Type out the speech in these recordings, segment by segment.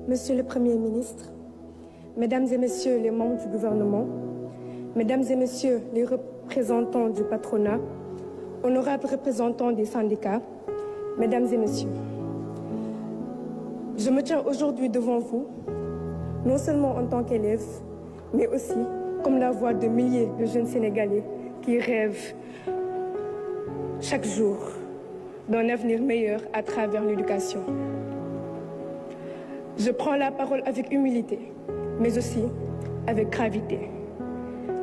Monsieur le Premier ministre, Mesdames et Messieurs les membres du gouvernement, Mesdames et Messieurs les représentants du patronat, honorables représentants des syndicats, Mesdames et Messieurs, je me tiens aujourd'hui devant vous, non seulement en tant qu'élève, mais aussi comme la voix de milliers de jeunes Sénégalais qui rêvent chaque jour d'un avenir meilleur à travers l'éducation. Je prends la parole avec humilité, mais aussi avec gravité,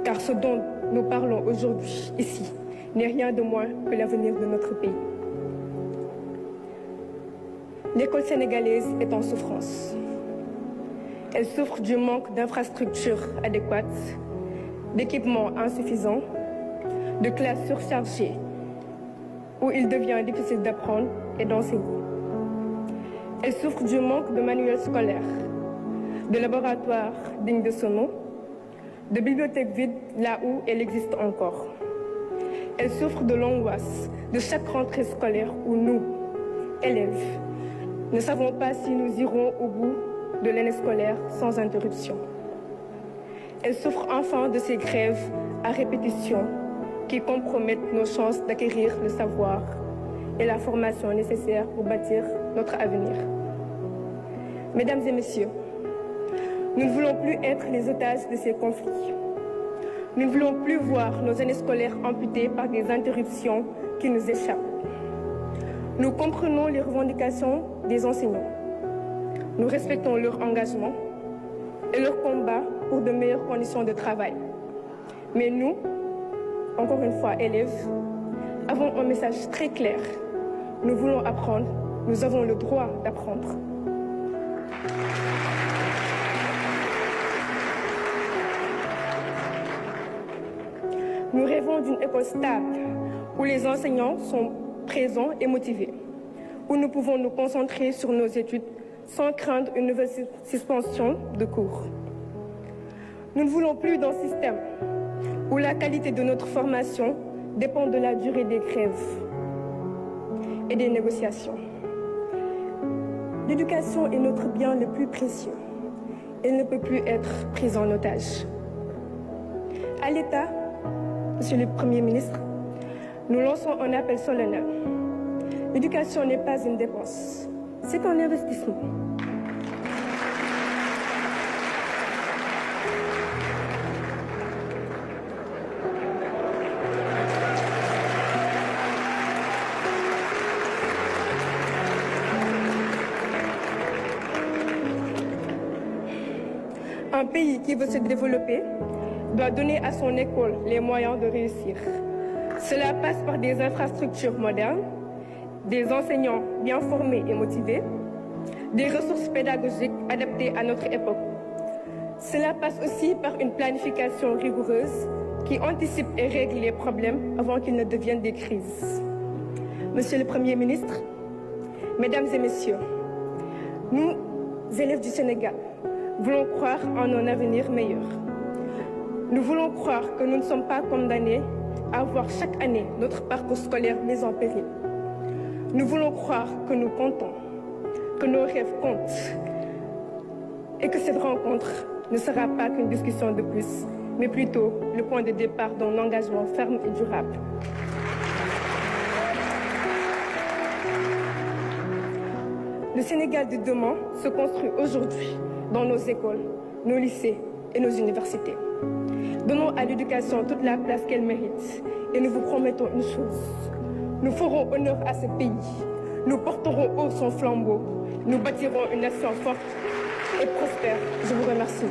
car ce dont nous parlons aujourd'hui ici n'est rien de moins que l'avenir de notre pays. L'école sénégalaise est en souffrance. Elle souffre du manque d'infrastructures adéquates, d'équipements insuffisants, de classes surchargées, où il devient difficile d'apprendre et d'enseigner. Elle souffre du manque de manuels scolaires, de laboratoires dignes de ce nom, de bibliothèques vides là où elle existe encore. Elle souffre de l'angoisse de chaque rentrée scolaire où nous, élèves, ne savons pas si nous irons au bout de l'année scolaire sans interruption. Elle souffre enfin de ces grèves à répétition qui compromettent nos chances d'acquérir le savoir et la formation nécessaire pour bâtir notre avenir. Mesdames et Messieurs, nous ne voulons plus être les otages de ces conflits. Nous ne voulons plus voir nos années scolaires amputées par des interruptions qui nous échappent. Nous comprenons les revendications des enseignants. Nous respectons leur engagement et leur combat pour de meilleures conditions de travail. Mais nous, encore une fois élèves, avons un message très clair. Nous voulons apprendre, nous avons le droit d'apprendre. Nous rêvons d'une école stable, où les enseignants sont présents et motivés, où nous pouvons nous concentrer sur nos études sans craindre une nouvelle suspension de cours. Nous ne voulons plus d'un système où la qualité de notre formation dépend de la durée des grèves et des négociations. L'éducation est notre bien le plus précieux. Elle ne peut plus être prise en otage. À l'État, Monsieur le Premier ministre, nous lançons un appel solennel. L'éducation n'est pas une dépense, c'est un investissement. Un pays qui veut se développer doit donner à son école les moyens de réussir. Cela passe par des infrastructures modernes, des enseignants bien formés et motivés, des ressources pédagogiques adaptées à notre époque. Cela passe aussi par une planification rigoureuse qui anticipe et règle les problèmes avant qu'ils ne deviennent des crises. Monsieur le Premier ministre, Mesdames et Messieurs, nous, élèves du Sénégal, voulons croire en un avenir meilleur. Nous voulons croire que nous ne sommes pas condamnés à voir chaque année notre parcours scolaire mis en péril. Nous voulons croire que nous comptons, que nos rêves comptent et que cette rencontre ne sera pas qu'une discussion de plus, mais plutôt le point de départ d'un engagement ferme et durable. Le Sénégal de demain se construit aujourd'hui dans nos écoles, nos lycées et nos universités. Donnons à l'éducation toute la place qu'elle mérite et nous vous promettons une chose. Nous ferons honneur à ce pays. Nous porterons haut son flambeau. Nous bâtirons une nation forte et prospère. Je vous remercie.